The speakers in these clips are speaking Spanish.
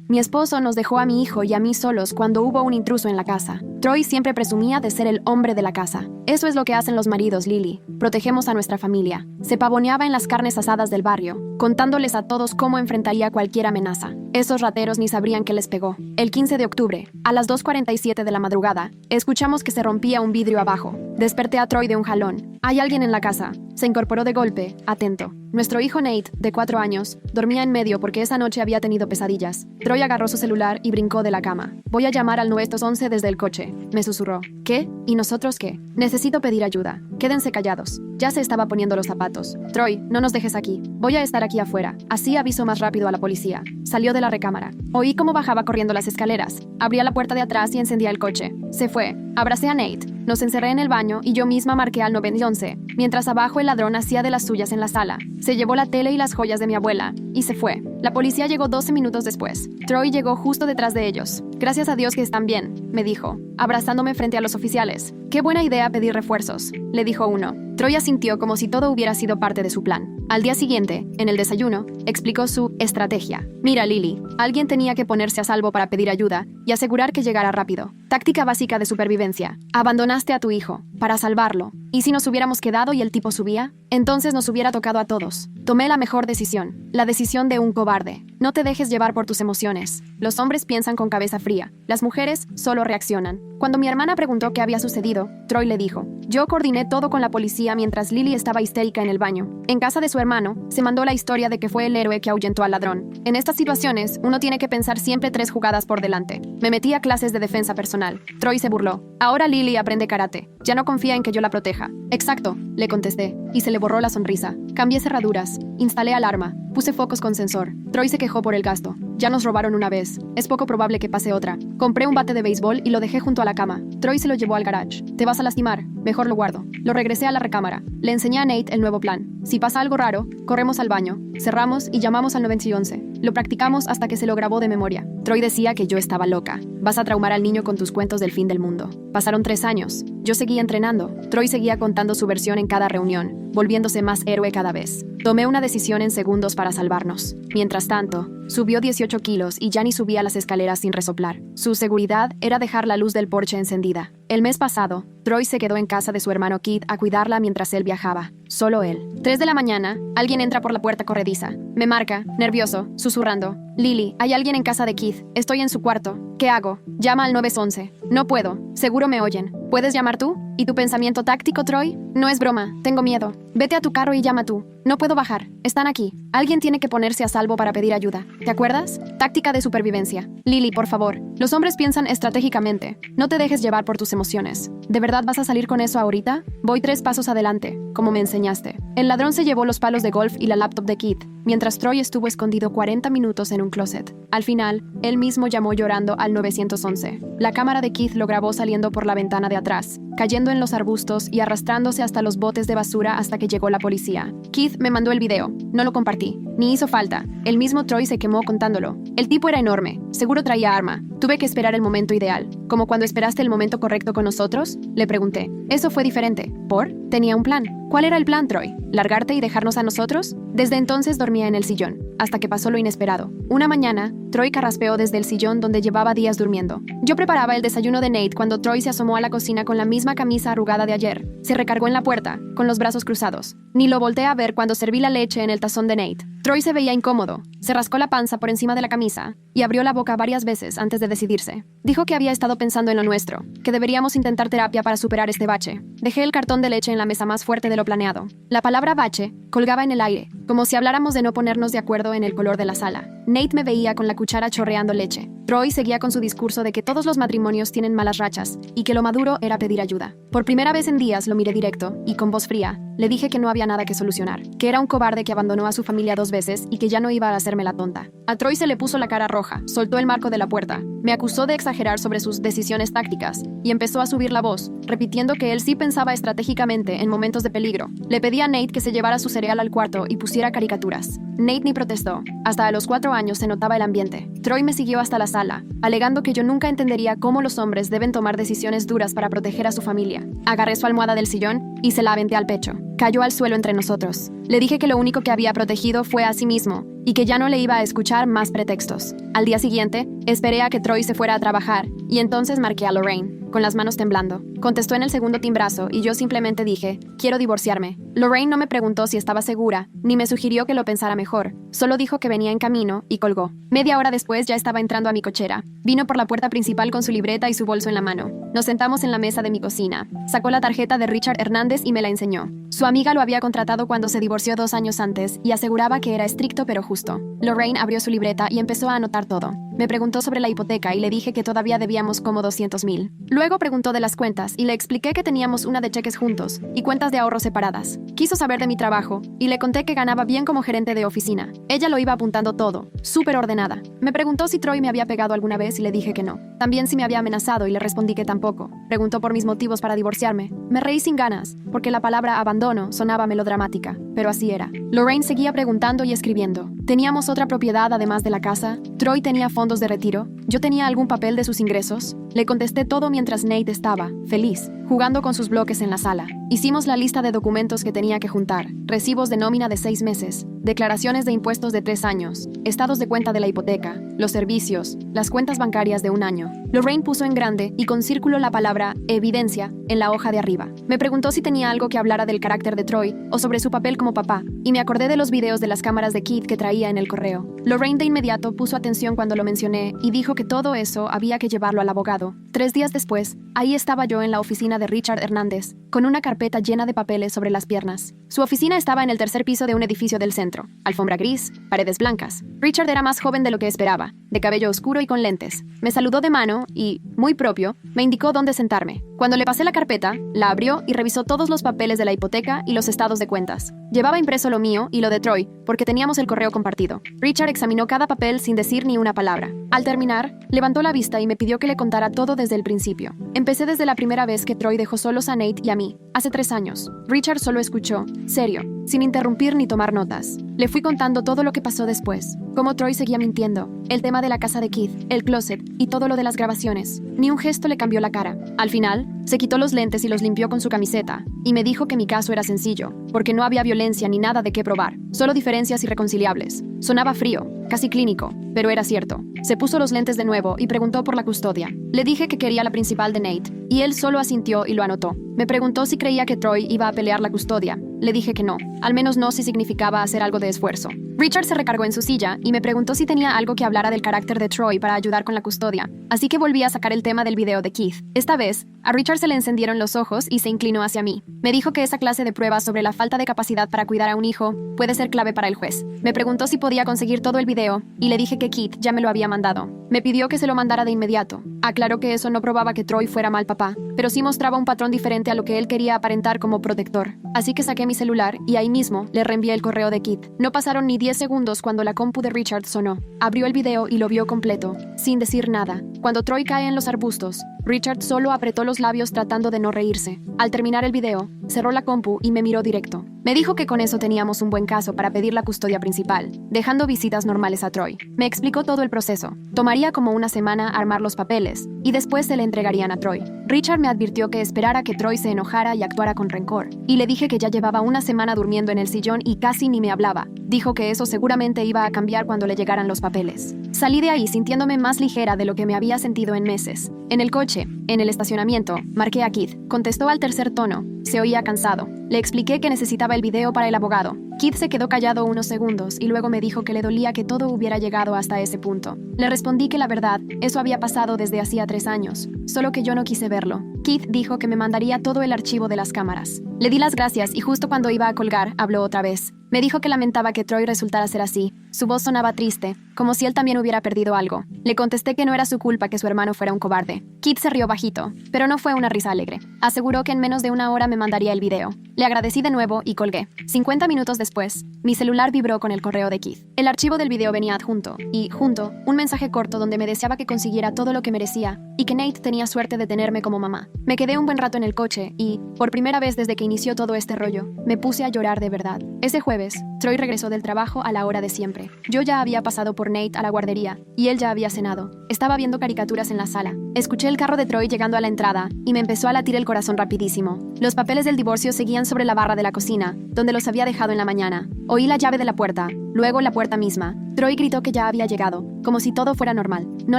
Mi esposo nos dejó a mi hijo y a mí solos cuando hubo un intruso en la casa. Troy siempre presumía de ser el hombre de la casa. Eso es lo que hacen los maridos, Lily. Protegemos a nuestra familia. Se pavoneaba en las carnes asadas del barrio, contándoles a todos cómo enfrentaría cualquier amenaza. Esos rateros ni sabrían que les pegó. El 15 de octubre, a las 2:47 de la madrugada, escuchamos que se rompía un vidrio abajo. Desperté a Troy de un jalón. «Hay alguien en la casa». Se incorporó de golpe, atento. Nuestro hijo Nate, de 4 años, dormía en medio porque esa noche había tenido pesadillas. Troy agarró su celular y brincó de la cama. «Voy a llamar al 911 desde el coche», me susurró. «¿Qué? ¿Y nosotros qué? Necesito pedir ayuda. Quédense callados». Ya se estaba poniendo los zapatos. «Troy, no nos dejes aquí. Voy a estar aquí afuera. Así aviso más rápido a la policía». Salió de la recámara. Oí cómo bajaba corriendo las escaleras. Abría la puerta de atrás y encendía el coche. Se fue. Abracé a Nate. Nos encerré en el baño y yo misma marqué al 911, mientras abajo el ladrón hacía de las suyas en la sala. Se llevó la tele y las joyas de mi abuela y se fue. La policía llegó 12 minutos después. Troy llegó justo detrás de ellos. «Gracias a Dios que están bien», me dijo, abrazándome frente a los oficiales. «Qué buena idea pedir refuerzos», le dijo uno. Troy asintió como si todo hubiera sido parte de su plan. Al día siguiente, en el desayuno, explicó su estrategia. «Mira, Lily, alguien tenía que ponerse a salvo para pedir ayuda y asegurar que llegara rápido. Táctica básica de supervivencia. Abandonaste a tu hijo para salvarlo. ¿Y si nos hubiéramos quedado y el tipo subía? Entonces nos hubiera tocado a todos. Tomé la mejor decisión, la decisión de un cobarde. No te dejes llevar por tus emociones. Los hombres piensan con cabeza fría. Las mujeres solo reaccionan». Cuando mi hermana preguntó qué había sucedido, Troy le dijo: «Yo coordiné todo con la policía mientras Lily estaba histérica en el baño. En casa de su hermano, se mandó la historia de que fue el héroe que ahuyentó al ladrón. En estas situaciones, uno tiene que pensar siempre 3 jugadas por delante. Me metí a clases de defensa personal». Troy se burló. «Ahora Lily aprende karate. Ya no confía en que yo la proteja». «Exacto», le contesté, y se le borró la sonrisa. Cambié cerraduras, instalé alarma, puse focos con sensor. Troy se quejó por el gasto. «Ya nos robaron una vez. Es poco probable que pase otra». Compré un bate de béisbol y lo dejé junto a la cama. Troy se lo llevó al garage. «Te vas a lastimar. Mejor lo guardo». Lo regresé a la recámara. Le enseñé a Nate el nuevo plan. Si pasa algo raro, corremos al baño, cerramos y llamamos al 911. Lo practicamos hasta que se lo grabó de memoria. Troy decía que yo estaba loca. «Vas a traumar al niño con tus cuentos del fin del mundo». Pasaron 3 años. Yo seguía entrenando. Troy seguía contando su versión en cada reunión, volviéndose más héroe cada vez. Tomé una decisión en segundos para salvarnos. Mientras tanto, subió 18 kilos y ya ni subía las escaleras sin resoplar. Su seguridad era dejar la luz del porche encendida. El mes pasado, Troy se quedó en casa de su hermano Keith a cuidarla mientras él viajaba. Solo él. 3 de la mañana, alguien entra por la puerta corrediza. Me marca, nervioso, susurrando: «Lily, hay alguien en casa de Keith. Estoy en su cuarto. ¿Qué hago?» «Llama al 911. «No puedo. Seguro me oyen». «¿Puedes llamar tú?» «¿Y tu pensamiento táctico, Troy?» «No es broma. Tengo miedo. Vete a tu carro y llama tú». «No puedo bajar. Están aquí. Alguien tiene que ponerse a salvo para pedir ayuda. ¿Te acuerdas? Táctica de supervivencia. Lily, por favor. Los hombres piensan estratégicamente. No te dejes llevar por tus emociones. ¿De verdad vas a salir con eso ahorita? Voy 3 pasos adelante, como me enseñaste». El ladrón se llevó los palos de golf y la laptop de Keith, mientras Troy estuvo escondido 40 minutos en un closet. Al final, él mismo llamó llorando al 911. La cámara de Keith lo grabó saliendo por la ventana de atrás, cayendo en los arbustos y arrastrándose hasta los botes de basura hasta que llegó la policía. Keith me mandó el video. No lo compartí. Ni hizo falta. El mismo Troy se quemó contándolo. El tipo era enorme. Seguro traía arma. Tuve que esperar el momento ideal. ¿Como cuando esperaste el momento correcto con nosotros?, le pregunté. Eso fue diferente. ¿Por? Tenía un plan. ¿Cuál era el plan, Troy? ¿Largarte y dejarnos a nosotros? Desde entonces dormía en el sillón, hasta que pasó lo inesperado. Una mañana, Troy carraspeó desde el sillón donde llevaba días durmiendo. Yo preparaba el desayuno de Nate cuando Troy se asomó a la cocina con la misma camisa arrugada de ayer. Se recargó en la puerta, con los brazos cruzados. Ni lo volteé a ver cuando serví la leche en el tazón de Nate. Troy se veía incómodo. Se rascó la panza por encima de la camisa y abrió la boca varias veces antes de decidirse. Dijo que había estado pensando en lo nuestro, que deberíamos intentar terapia para superar este bache. Dejé el cartón de leche en la mesa más fuerte de lo planeado. La palabra bache colgaba en el aire, como si habláramos de no ponernos de acuerdo en el color de la sala. Nate me veía con la cuchara chorreando leche. Troy seguía con su discurso de que todos los matrimonios tienen malas rachas y que lo maduro era pedir ayuda. Por primera vez en días lo miré directo y con voz fría le dije que no había nada que solucionar, que era un cobarde que abandonó a su familia 2 veces y que ya no iba a hacerme la tonta. A Troy se le puso la cara roja, soltó el marco de la puerta, me acusó de exagerar sobre sus decisiones tácticas y empezó a subir la voz, repitiendo que él sí pensaba estratégicamente en momentos de peligro. Le pedí a Nate que se llevara su cereal al cuarto y pusiera caricaturas. Nate ni protestó. Hasta a los 4 años se notaba el ambiente. Troy me siguió hasta la sala, alegando que yo nunca entendería cómo los hombres deben tomar decisiones duras para proteger a su familia. Agarré su almohada del sillón y se la aventé al pecho. Cayó al suelo entre nosotros. Le dije que lo único que había protegido fue a sí mismo y que ya no le iba a escuchar más pretextos. Al día siguiente, esperé a que Troy se fuera a trabajar y entonces marqué a Lorraine, con las manos temblando. Contestó en el segundo timbrazo y yo simplemente dije, quiero divorciarme. Lorraine no me preguntó si estaba segura, ni me sugirió que lo pensara mejor. Solo dijo que venía en camino y colgó. Media hora después ya estaba entrando a mi cochera. Vino por la puerta principal con su libreta y su bolso en la mano. Nos sentamos en la mesa de mi cocina. Sacó la tarjeta de Richard Hernández y me la enseñó. Su amiga lo había contratado cuando se divorció 2 años antes y aseguraba que era estricto pero justo. Lorraine abrió su libreta y empezó a anotar todo. Me preguntó sobre la hipoteca y le dije que todavía debíamos como 200,000. Luego preguntó de las cuentas y le expliqué que teníamos una de cheques juntos y cuentas de ahorro separadas. Quiso saber de mi trabajo y le conté que ganaba bien como gerente de oficina. Ella lo iba apuntando todo, súper ordenada. Me preguntó si Troy me había pegado alguna vez y le dije que no. También si me había amenazado y le respondí que tampoco. Preguntó por mis motivos para divorciarme. Me reí sin ganas, porque la palabra abandono sonaba melodramática, pero así era. Lorraine seguía preguntando y escribiendo. ¿Teníamos otra propiedad además de la casa? ¿Troy tenía fondos de retiro? ¿Yo tenía algún papel de sus ingresos? Le contesté todo mientras Nate estaba, feliz, jugando con sus bloques en la sala. Hicimos la lista de documentos que tenía que juntar, recibos de nómina de 6 meses, declaraciones de impuestos de 3 años, estados de cuenta de la hipoteca, los servicios, las cuentas bancarias de 1 año. Lorraine puso en grande y con círculo la palabra evidencia en la hoja de arriba. Me preguntó si tenía algo que hablara del carácter de Troy o sobre su papel como papá, y me acordé de los videos de las cámaras de Keith que traía en el correo. Lorraine de inmediato puso atención cuando lo mencioné y dijo que todo eso había que llevarlo al abogado. 3 días después, ahí estaba yo en la oficina de Richard Hernández, con una carpeta llena de papeles sobre las piernas. Su oficina estaba en el 3er piso de un edificio del centro. Alfombra gris, paredes blancas. Richard era más joven de lo que esperaba, de cabello oscuro y con lentes. Me saludó de mano y, muy propio, me indicó dónde sentarme. Cuando le pasé la carpeta, la abrió y revisó todos los papeles de la hipoteca y los estados de cuentas. Llevaba impreso lo mío y lo de Troy, porque teníamos el correo compartido. Richard examinó cada papel sin decir ni una palabra. Al terminar, levantó la vista y me pidió que le contara todo desde el principio. Empecé desde la primera vez que Troy dejó solos a Nate y a mí, hace 3 años. Richard solo escuchó, serio, sin interrumpir ni tomar notas. Le fui contando todo lo que pasó después, cómo Troy seguía mintiendo, el tema de la casa de Keith, el closet y todo lo de las grabaciones. Ni un gesto le cambió la cara. Al final, se quitó los lentes y los limpió con su camiseta, y me dijo que mi caso era sencillo, porque no había violencia ni nada de qué probar, solo diferencias irreconciliables. Sonaba frío, casi clínico, pero era cierto. Se puso los lentes de nuevo y preguntó por la custodia. Le dije que quería la principal de Nate, y él solo asintió y lo anotó. Me preguntó si creía que Troy iba a pelear la custodia. Le dije que no, al menos no si significaba hacer algo de esfuerzo. Richard se recargó en su silla y me preguntó si tenía algo que hablara del carácter de Troy para ayudar con la custodia, así que volví a sacar el tema del video de Keith. Esta vez, a Richard se le encendieron los ojos y se inclinó hacia mí. Me dijo que esa clase de pruebas sobre la falta de capacidad para cuidar a un hijo puede ser clave para el juez. Me preguntó si podía conseguir todo el video y le dije que Keith ya me lo había mandado. Me pidió que se lo mandara de inmediato. Aclaró que eso no probaba que Troy fuera mal papá, pero sí mostraba un patrón diferente a lo que él quería aparentar como protector. Así que saqué mi celular y ahí mismo le reenvié el correo de Keith. No pasaron ni 10 segundos cuando la compu de Richard sonó. Abrió el video y lo vio completo, sin decir nada. Cuando Troy cae en los arbustos, Richard solo apretó los labios tratando de no reírse. Al terminar el video, cerró la compu y me miró directo. Me dijo que con eso teníamos un buen caso para pedir la custodia principal, dejando visitas normales a Troy. Me explicó todo el proceso. Tomaría como 1 semana armar los papeles, y después se le entregarían a Troy. Richard me advirtió que esperara que Troy se enojara y actuara con rencor, y le dije que ya llevaba 1 semana durmiendo en el sillón y casi ni me hablaba. Dijo que eso seguramente iba a cambiar cuando le llegaran los papeles. Salí de ahí sintiéndome más ligera de lo que me había sentido en meses. En el coche, en el estacionamiento, marqué a Keith. Contestó al tercer tono. Se oía cansado. Le expliqué que necesitaba el video para el abogado. Keith se quedó callado unos segundos y luego me dijo que le dolía que todo hubiera llegado hasta ese punto. Le respondí que la verdad, eso había pasado desde hacía 3 años, solo que yo no quise verlo. Keith dijo que me mandaría todo el archivo de las cámaras. Le di las gracias y justo cuando iba a colgar, habló otra vez. Me dijo que lamentaba que Troy resultara ser así. Su voz sonaba triste, como si él también hubiera perdido algo. Le contesté que no era su culpa que su hermano fuera un cobarde. Keith se rió bajito, pero no fue una risa alegre. Aseguró que en menos de 1 hora me mandaría el video. Le agradecí de nuevo y colgué. 50 minutos después, mi celular vibró con el correo de Keith. El archivo del video venía adjunto, y, junto, un mensaje corto donde me deseaba que consiguiera todo lo que merecía, y que Nate tenía suerte de tenerme como mamá. Me quedé un buen rato en el coche y, por primera vez desde que inició todo este rollo, me puse a llorar de verdad. Ese jueves, Troy regresó del trabajo a la hora de siempre. siempre. Yo ya había pasado por Nate a la guardería, y él ya había cenado. Estaba viendo caricaturas en la sala. Escuché el carro de Troy llegando a la entrada, y me empezó a latir el corazón rapidísimo. Los papeles del divorcio seguían sobre la barra de la cocina, donde los había dejado en la mañana. Oí la llave de la puerta, luego la puerta misma. Troy gritó que ya había llegado, como si todo fuera normal. No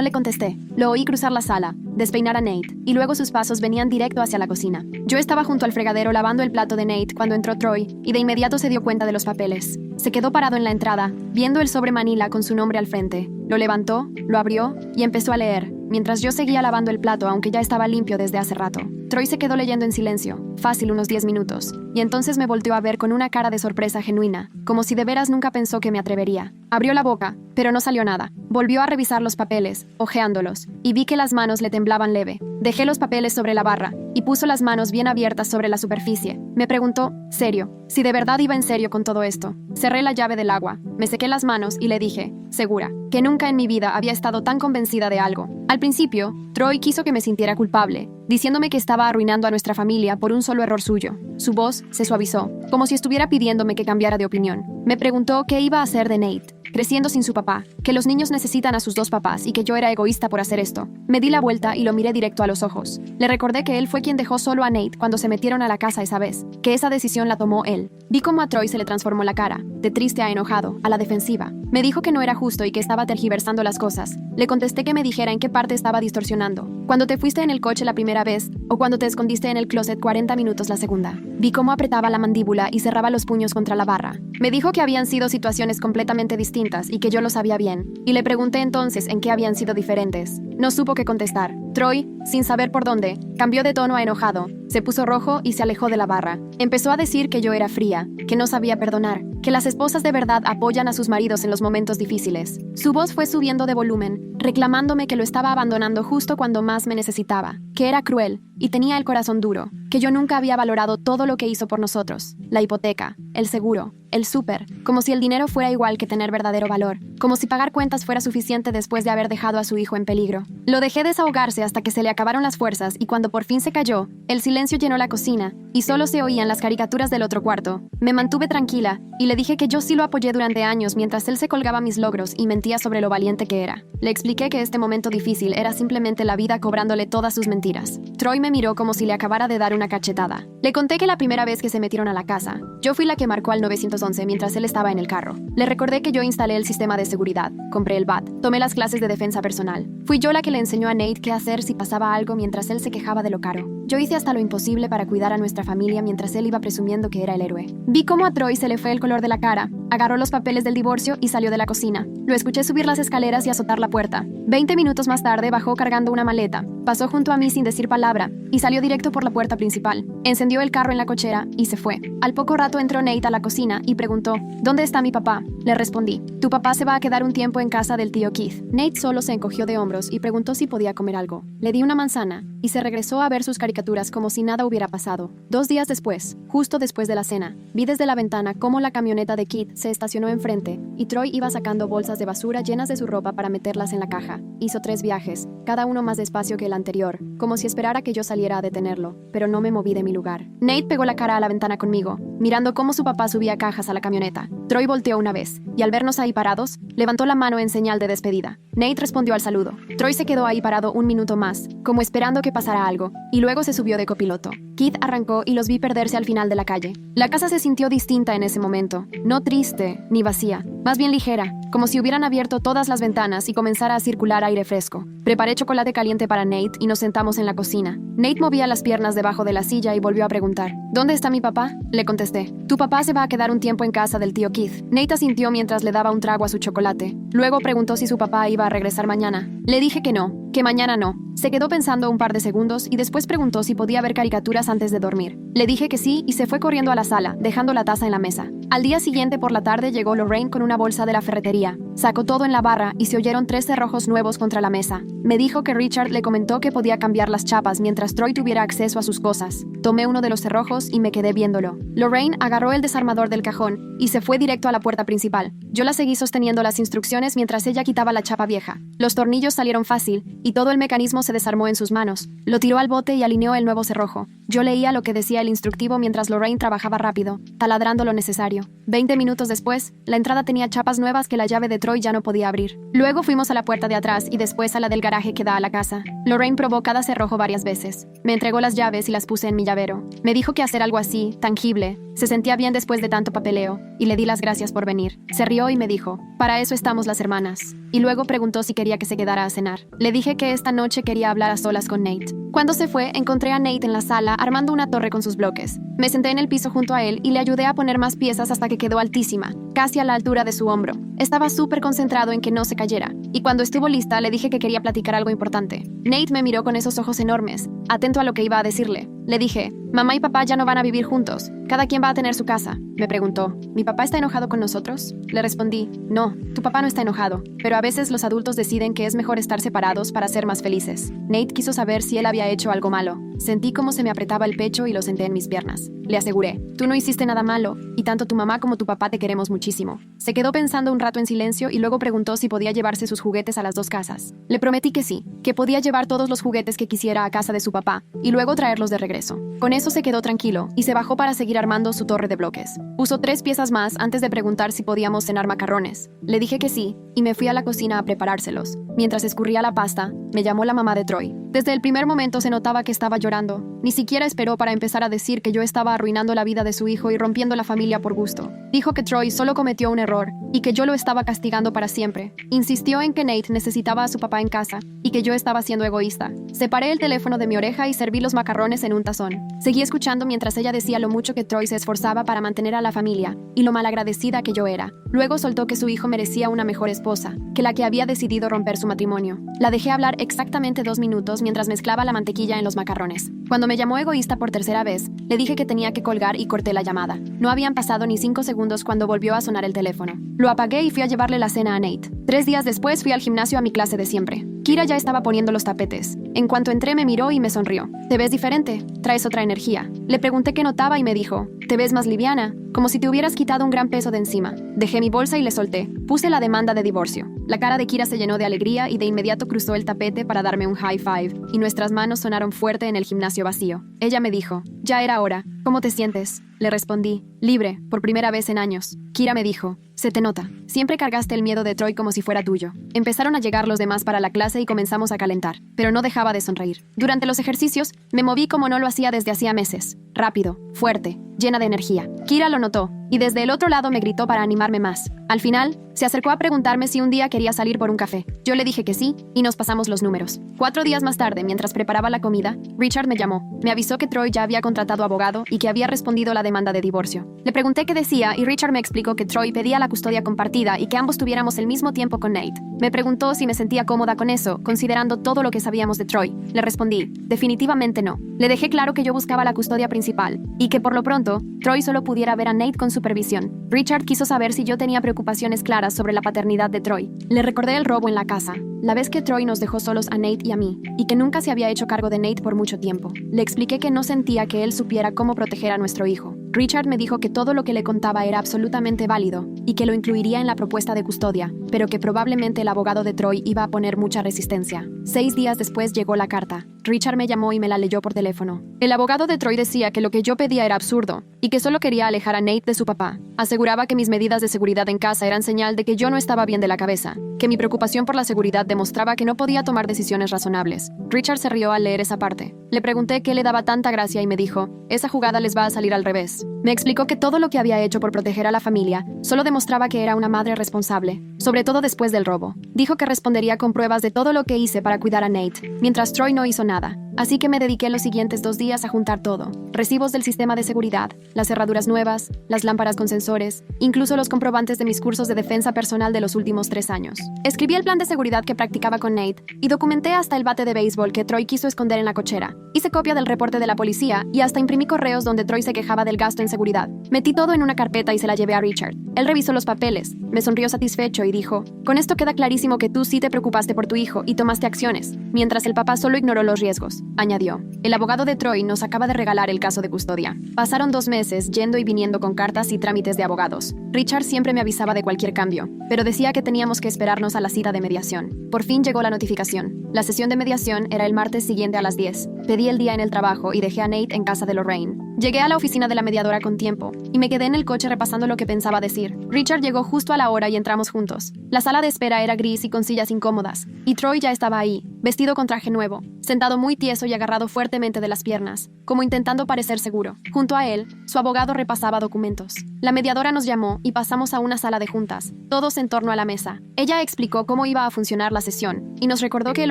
le contesté. Lo oí cruzar la sala, despeinar a Nate, y luego sus pasos venían directo hacia la cocina. Yo estaba junto al fregadero lavando el plato de Nate cuando entró Troy, y de inmediato se dio cuenta de los papeles. Se quedó parado en la entrada, viendo el sobre manila con su nombre al frente. Lo levantó, lo abrió y empezó a leer, mientras yo seguía lavando el plato aunque ya estaba limpio desde hace rato. Troy se quedó leyendo en silencio, fácil unos 10 minutos, y entonces me volteó a ver con una cara de sorpresa genuina, como si de veras nunca pensó que me atrevería. Abrió la boca, pero no salió nada. Volvió a revisar los papeles, hojeándolos, y vi que las manos le temblaban leve. Dejé los papeles sobre la barra, y puso las manos bien abiertas sobre la superficie. Me preguntó, serio, si de verdad iba en serio con todo esto. Cerré la llave del agua, me sequé las manos y le dije, segura, que nunca en mi vida había estado tan convencida de algo. Al principio, Troy quiso que me sintiera culpable, diciéndome que estaba arruinando a nuestra familia por un solo error suyo. Su voz se suavizó, como si estuviera pidiéndome que cambiara de opinión. Me preguntó qué iba a hacer de Nate, creciendo sin su papá, que los niños necesitan a sus dos papás y que yo era egoísta por hacer esto. Me di la vuelta y lo miré directo a los ojos. Le recordé que él fue quien dejó solo a Nate cuando se metieron a la casa esa vez, que esa decisión la tomó él. Vi cómo a Troy se le transformó la cara, de triste a enojado, a la defensiva. Me dijo que no era justo y que estaba tergiversando las cosas. Le contesté que me dijera en qué parte estaba distorsionando. Cuando te fuiste en el coche la primera vez, o cuando te escondiste en el closet 40 minutos la segunda. Vi cómo apretaba la mandíbula y cerraba los puños contra la barra. Me dijo que habían sido situaciones completamente distintas y que yo lo sabía bien. Y le pregunté entonces en qué habían sido diferentes. No supo qué contestar. Troy, sin saber por dónde, cambió de tono a enojado. Se puso rojo y se alejó de la barra. Empezó a decir que yo era fría, que no sabía perdonar, que las esposas de verdad apoyan a sus maridos en los momentos difíciles. Su voz fue subiendo de volumen, reclamándome que lo estaba abandonando justo cuando más me necesitaba, que era cruel y tenía el corazón duro, que yo nunca había valorado todo lo que hizo por nosotros, la hipoteca, el seguro, el súper, como si el dinero fuera igual que tener verdadero valor, como si pagar cuentas fuera suficiente después de haber dejado a su hijo en peligro. Lo dejé desahogarse hasta que se le acabaron las fuerzas y cuando por fin se cayó, el silencio llenó la cocina y solo se oían las caricaturas del otro cuarto. Me mantuve tranquila y le dije que yo sí lo apoyé durante años mientras él se colgaba mis logros y mentía sobre lo valiente que era. Le expliqué que este momento difícil era simplemente la vida cobrándole todas sus mentiras. Troy me miró como si le acabara de dar una cachetada. Le conté que la primera vez que se metieron a la casa, yo fui la que marcó al 911 mientras él estaba en el carro. Le recordé que yo instalé el sistema de seguridad, compré el BAT, tomé las clases de defensa personal. Fui yo la que le enseñó a Nate qué hacer si pasaba algo mientras él se quejaba de lo caro. Yo hice hasta lo imposible para cuidar a nuestra familia mientras él iba presumiendo que era el héroe. Vi cómo a Troy se le fue el color de la cara, agarró los papeles del divorcio y salió de la cocina. Lo escuché subir las escaleras y azotar la puerta. 20 minutos más tarde bajó cargando una maleta, pasó junto a mí sin decir palabra y salió directo por la puerta principal. Encendió el carro en la cochera y se fue. Al poco rato entró Nate a la cocina y preguntó, ¿dónde está mi papá? Le respondí, tu papá se va a quedar un tiempo en casa del tío Keith. Nate solo se encogió de hombros y preguntó si podía comer algo. Le di una manzana y se regresó a ver sus caricaturas como si nada hubiera pasado. 2 días después, justo después de la cena, vi desde la ventana cómo la camioneta de Keith se estacionó enfrente y Troy iba sacando bolsas de basura llenas de su ropa para meterlas en la caja. Hizo 3 viajes, cada uno más despacio que el anterior, como si esperara que yo saliera a detenerlo, pero no me moví de mi lugar. Nate pegó la cara a la ventana conmigo, mirando cómo su papá subía cajas a la camioneta. Troy volteó una vez, y al vernos ahí parados, levantó la mano en señal de despedida. Nate respondió al saludo. Troy se quedó ahí parado 1 minuto más, como esperando que pasara algo, y luego se subió de copiloto. Keith arrancó y los vi perderse al final de la calle. La casa se sintió distinta en ese momento, no triste ni vacía, más bien ligera, como si hubieran abierto todas las ventanas y comenzara a circular aire fresco. Preparé chocolate caliente para Nate y nos sentamos en la cocina. Nate movía las piernas debajo de la silla y volvió a preguntar, ¿dónde está mi papá? Le contesté, tu papá se va a quedar un tiempo en casa del tío Keith. Nate asintió mientras le daba un trago a su chocolate. Luego preguntó si su papá iba a regresar mañana. Le dije que no, que mañana no. Se quedó pensando un par de segundos y después preguntó si podía ver caricaturas antes de dormir. Le dije que sí y se fue corriendo a la sala, dejando la taza en la mesa. Al día siguiente por la tarde llegó Lorraine con una bolsa de la ferretería. Sacó todo en la barra y se oyeron 3 cerrojos nuevos contra la mesa. Me dijo que Richard le comentó que podía cambiar las chapas mientras Troy tuviera acceso a sus cosas. Tomé uno de los cerrojos y me quedé viéndolo. Lorraine agarró el desarmador del cajón y se fue directo a la puerta principal. Yo la seguí sosteniendo las instrucciones mientras ella quitaba la chapa vieja. Los tornillos salieron fácil y todo el mecanismo mismo se desarmó en sus manos. Lo tiró al bote y alineó el nuevo cerrojo. Yo leía lo que decía el instructivo mientras Lorraine trabajaba rápido, taladrando lo necesario. 20 minutos después, la entrada tenía chapas nuevas que la llave de Troy ya no podía abrir. Luego fuimos a la puerta de atrás y después a la del garaje que da a la casa. Lorraine probó cada cerrojo varias veces. Me entregó las llaves y las puse en mi llavero. Me dijo que hacer algo así, tangible, se sentía bien después de tanto papeleo, y le di las gracias por venir. Se rió y me dijo, para eso estamos las hermanas. Y luego preguntó si quería que se quedara a cenar. Le dije que esta noche quería hablar a solas con Nate. Cuando se fue, encontré a Nate en la sala armando una torre con sus bloques. Me senté en el piso junto a él y le ayudé a poner más piezas hasta que quedó altísima, casi a la altura de su hombro. Estaba súper concentrado en que no se cayera, y cuando estuvo lista le dije que quería platicar algo importante. Nate me miró con esos ojos enormes, atento a lo que iba a decirle. Le dije, mamá y papá ya no van a vivir juntos, cada quien va a tener su casa. Me preguntó, ¿mi papá está enojado con nosotros? Le respondí, no, tu papá no está enojado, pero a veces los adultos deciden que es mejor estar separados para ser más felices. Nate quiso saber si él había hecho algo malo. Sentí cómo se me apretaba el pecho y lo senté en mis piernas. Le aseguré, tú no hiciste nada malo, y tanto tu mamá como tu papá te queremos muchísimo. Se quedó pensando un rato en silencio y luego preguntó si podía llevarse sus juguetes a las dos casas. Le prometí que sí, que podía llevar todos los juguetes que quisiera a casa de su papá, y luego traerlos de regreso. Con eso se quedó tranquilo, y se bajó para seguir armando su torre de bloques. Puso 3 piezas más antes de preguntar si podíamos cenar macarrones. Le dije que sí, y me fui a la cocina a preparárselos. Mientras escurría la pasta, me llamó la mamá de Troy. Desde el primer momento se notaba que estaba llorando. Ni siquiera esperó para empezar a decir que yo estaba arruinando la vida de su hijo y rompiendo la familia por gusto. Dijo que Troy solo cometió un error y que yo lo estaba castigando para siempre. Insistió en que Nate necesitaba a su papá en casa y que yo estaba siendo egoísta. Separé el teléfono de mi oreja y serví los macarrones en un tazón. Seguí escuchando mientras ella decía lo mucho que Troy se esforzaba para mantener a la familia y lo malagradecida que yo era. Luego soltó que su hijo merecía una mejor esposa que la que había decidido romper su matrimonio. La dejé hablar exactamente 2 minutos mientras mezclaba la mantequilla en los macarrones. Cuando me llamó egoísta por tercera vez, le dije que tenía que colgar y corté la llamada. No habían pasado ni 5 segundos cuando volvió a sonar el teléfono. Lo apagué y fui a llevarle la cena a Nate. 3 días después fui al gimnasio a mi clase de siempre. Kira ya estaba poniendo los tapetes. En cuanto entré me miró y me sonrió. ¿Te ves diferente? Traes otra energía. Le pregunté qué notaba y me dijo, te ves más liviana, como si te hubieras quitado un gran peso de encima. Dejé mi bolsa y le solté. Puse la demanda de divorcio. La cara de Kira se llenó de alegría y de inmediato cruzó el tapete para darme un high five, y nuestras manos sonaron fuerte en el gimnasio vacío. Ella me dijo, ya era hora. ¿Cómo te sientes? Le respondí, libre, por primera vez en años. Kira me dijo, se te nota. Siempre cargaste el miedo de Troy como si fuera tuyo. Empezaron a llegar los demás para la clase y comenzamos a calentar, pero no dejaba de sonreír. Durante los ejercicios, me moví como no lo hacía desde hacía meses. Rápido, fuerte, llena de energía. Kira lo notó, y desde el otro lado me gritó para animarme más. Al final, se acercó a preguntarme si un día quería salir por un café. Yo le dije que sí, y nos pasamos los números. 4 días más tarde, mientras preparaba la comida, Richard me llamó. Me avisó que Troy ya había contratado abogado y que había respondido la demanda de divorcio. Le pregunté qué decía y Richard me explicó que Troy pedía la custodia compartida y que ambos tuviéramos el mismo tiempo con Nate. Me preguntó si me sentía cómoda con eso, considerando todo lo que sabíamos de Troy. Le respondí, definitivamente no. Le dejé claro que yo buscaba la custodia principal y que por lo pronto, Troy solo pudiera ver a Nate con supervisión. Richard quiso saber si yo tenía preocupaciones claras sobre la paternidad de Troy. Le recordé el robo en la casa, la vez que Troy nos dejó solos a Nate y a mí, y que nunca se había hecho cargo de Nate por mucho tiempo. Le expliqué que no sentía que él supiera cómo proteger a nuestro hijo. Richard me dijo que todo lo que le contaba era absolutamente válido y que lo incluiría en la propuesta de custodia, pero que probablemente el abogado de Troy iba a poner mucha resistencia. 6 días después llegó la carta. Richard me llamó y me la leyó por teléfono. El abogado de Troy decía que lo que yo pedía era absurdo y que solo quería alejar a Nate de su papá. Aseguraba que mis medidas de seguridad en casa eran señal de que yo no estaba bien de la cabeza, que mi preocupación por la seguridad demostraba que no podía tomar decisiones razonables. Richard se rió al leer esa parte. Le pregunté qué le daba tanta gracia y me dijo, esa jugada les va a salir al revés. Me explicó que todo lo que había hecho por proteger a la familia solo demostraba que era una madre responsable, sobre todo después del robo. Dijo que respondería con pruebas de todo lo que hice para cuidar a Nate, mientras Troy no hizo nada. Así que me dediqué los siguientes 2 días a juntar todo. Recibos del sistema de seguridad, las cerraduras nuevas, las lámparas con sensores, incluso los comprobantes de mis cursos de defensa personal de los últimos 3 años. Escribí el plan de seguridad que practicaba con Nate y documenté hasta el bate de béisbol que Troy quiso esconder en la cochera. Hice copia del reporte de la policía y hasta imprimí correos donde Troy se quejaba del gasto en seguridad. Metí todo en una carpeta y se la llevé a Richard. Él revisó los papeles, me sonrió satisfecho y dijo, con esto queda clarísimo que tú sí te preocupaste por tu hijo y tomaste acciones, mientras el papá solo ignoró los riesgos, añadió. El abogado de Troy nos acaba de regalar el caso de custodia. Pasaron 2 meses yendo y viniendo con cartas y trámites de abogados. Richard siempre me avisaba de cualquier cambio, pero decía que teníamos que esperarnos a la cita de mediación. Por fin llegó la notificación. La sesión de mediación era el martes siguiente a las 10. Pedí el día en el trabajo y dejé a Nate en casa de Lorraine. Llegué a la oficina de la mediadora con tiempo y me quedé en el coche repasando lo que pensaba decir. Richard llegó justo a la hora y entramos juntos. La sala de espera era gris y con sillas incómodas, y Troy ya estaba ahí, vestido con traje nuevo, sentado muy tieso y agarrado fuertemente de las piernas, como intentando parecer seguro. Junto a él, su abogado repasaba documentos. La mediadora nos llamó y pasamos a una sala de juntas, todos en torno a la mesa. Ella explicó cómo iba a funcionar la sesión y nos recordó que el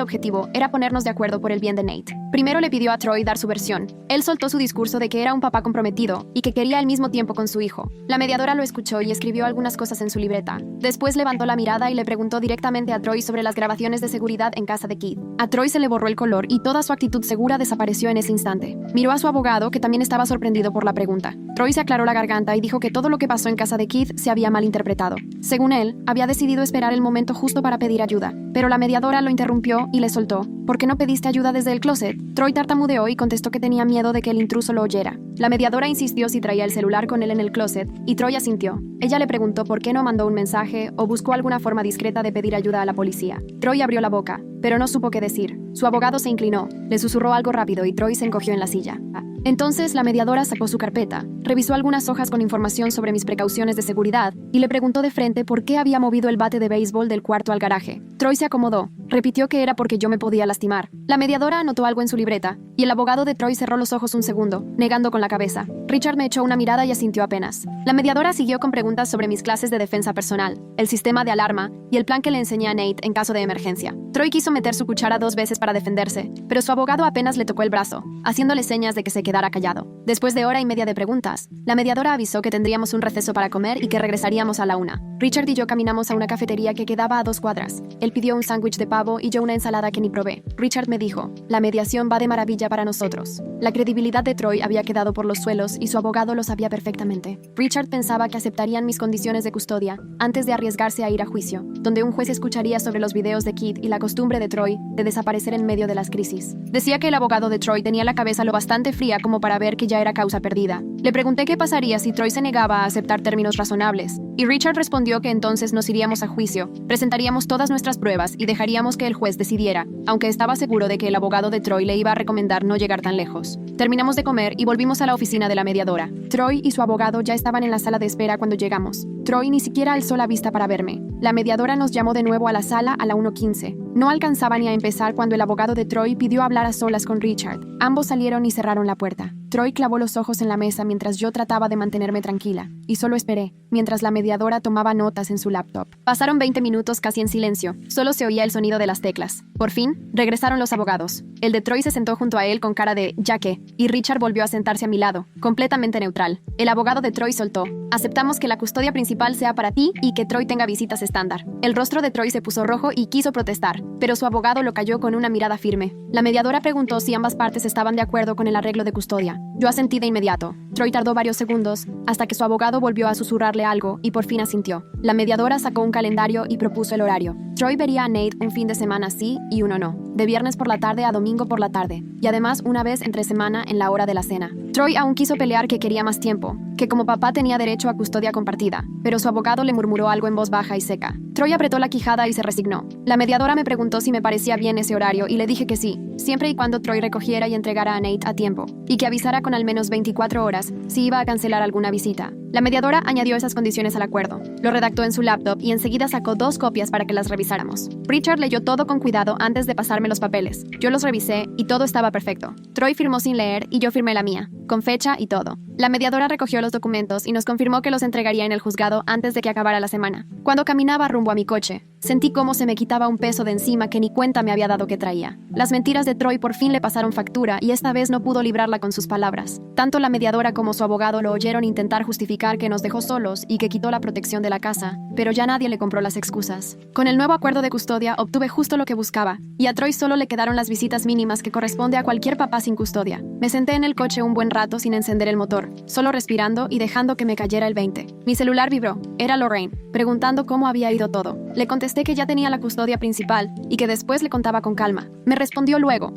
objetivo era ponernos de acuerdo por el bien de Nate. Primero le pidió a Troy dar su versión. Él soltó su discurso de que era un papá comprometido y que quería al mismo tiempo con su hijo. La mediadora lo escuchó y escribió algunas cosas en su libreta. Después levantó la mirada y le preguntó directamente a Troy sobre las grabaciones de seguridad en casa de Keith. A Troy se le borró el color y toda su actitud segura desapareció en ese instante. Miró a su abogado, que también estaba sorprendido por la pregunta. Troy se aclaró la garganta y dijo que todo lo que pasó en casa de Keith se había malinterpretado. Según él, había decidido esperar el momento justo para pedir ayuda, pero la mediadora lo interrumpió y le soltó. ¿Por qué no pediste ayuda desde el closet? Troy tartamudeó y contestó que tenía miedo de que el intruso lo oyera. La mediadora insistió si traía el celular con él en el closet, y Troy asintió. Ella le preguntó por qué no mandó un mensaje o buscó alguna forma discreta de pedir ayuda a la policía. Troy abrió la boca, pero no supo qué decir. Su abogado se inclinó, le susurró algo rápido y Troy se encogió en la silla. Entonces la mediadora sacó su carpeta, revisó algunas hojas con información sobre mis precauciones de seguridad y le preguntó de frente por qué había movido el bate de béisbol del cuarto al garaje. Troy se acomodó, repitió que era porque yo me podía lastimar. La mediadora anotó algo en su libreta y el abogado de Troy cerró los ojos un segundo, negando con la cabeza. Richard me echó una mirada y asintió apenas. La mediadora siguió con preguntas sobre mis clases de defensa personal, el sistema de alarma y el plan que le enseñé a Nate en caso de emergencia. Troy quiso meter su cuchara 2 veces para defenderse, pero su abogado apenas le tocó el brazo, haciéndole señas de que se quedara callado. Después de hora y media de preguntas, la mediadora avisó que tendríamos un receso para comer y que regresaríamos a la 1. Richard y yo caminamos a una cafetería que quedaba a 2 cuadras. Él pidió un sándwich de pavo y yo una ensalada que ni probé. Richard me dijo, la mediación va de maravilla para nosotros. La credibilidad de Troy había quedado por los suelos y su abogado lo sabía perfectamente. Richard pensaba que aceptarían mis condiciones de custodia antes de arriesgarse a ir a juicio, donde un juez escucharía sobre los videos de Keith y la costumbre de Troy de desaparecer en medio de las crisis. Decía que el abogado de Troy tenía la cabeza lo bastante fría como para ver que ya era causa perdida. Le pregunté qué pasaría si Troy se negaba a aceptar términos razonables, y Richard respondió que entonces nos iríamos a juicio, presentaríamos todas nuestras pruebas y dejaríamos que el juez decidiera, aunque estaba seguro de que el abogado de Troy le iba a recomendar no llegar tan lejos. Terminamos de comer y volvimos a la oficina de la mediadora. Troy y su abogado ya estaban en la sala de espera cuando llegamos. Troy ni siquiera alzó la vista para verme. La mediadora nos llamó de nuevo a la sala a la 1:15. No alcanzaba ni a empezar cuando el abogado de Troy pidió hablar a solas con Richard. Ambos salieron y cerraron la puerta. Troy clavó los ojos en la mesa mientras yo trataba de mantenerme tranquila, y solo esperé, mientras la mediadora tomaba notas en su laptop. Pasaron 20 minutos casi en silencio, solo se oía el sonido de las teclas. Por fin, regresaron los abogados. El de Troy se sentó junto a él con cara de «¿ya qué?», y Richard volvió a sentarse a mi lado, completamente neutral. El abogado de Troy soltó: «Aceptamos que la custodia principal sea para ti y que Troy tenga visitas estándar». El rostro de Troy se puso rojo y quiso protestar, pero su abogado lo calló con una mirada firme. La mediadora preguntó si ambas partes estaban de acuerdo con el arreglo de custodia. Yo asentí de inmediato. Troy tardó varios segundos, hasta que su abogado volvió a susurrarle algo y por fin asintió. La mediadora sacó un calendario y propuso el horario. Troy vería a Nate un fin de semana sí y uno no, de viernes por la tarde a domingo por la tarde, y además una vez entre semana en la hora de la cena. Troy aún quiso pelear que quería más tiempo, que como papá tenía derecho a custodia compartida, pero su abogado le murmuró algo en voz baja y seca. Troy apretó la quijada y se resignó. La mediadora me preguntó si me parecía bien ese horario y le dije que sí, siempre y cuando Troy recogiera y entregara a Nate a tiempo, y que avisara con al menos 24 horas si iba a cancelar alguna visita. La mediadora añadió esas condiciones al acuerdo, lo redactó en su laptop y enseguida sacó 2 copias para que las revisáramos. Richard leyó todo con cuidado antes de pasarme los papeles. Yo los revisé y todo estaba perfecto. Troy firmó sin leer y yo firmé la mía, con fecha y todo. La mediadora recogió los documentos y nos confirmó que los entregaría en el juzgado antes de que acabara la semana. Cuando caminaba rumbo a mi coche, Sentí cómo se me quitaba un peso de encima que ni cuenta me había dado que traía. Las mentiras de Troy por fin le pasaron factura y esta vez no pudo librarla con sus palabras. Tanto la mediadora como su abogado lo oyeron intentar justificar que nos dejó solos y que quitó la protección de la casa, pero ya nadie le compró las excusas. Con el nuevo acuerdo de custodia obtuve justo lo que buscaba, y a Troy solo le quedaron las visitas mínimas que corresponde a cualquier papá sin custodia. Me senté en el coche un buen rato sin encender el motor, solo respirando y dejando que me cayera el 20. Mi celular vibró. Era Lorraine, preguntando cómo había ido todo. Le contesté que ya tenía la custodia principal y que después le contaba con calma. Me respondió luego,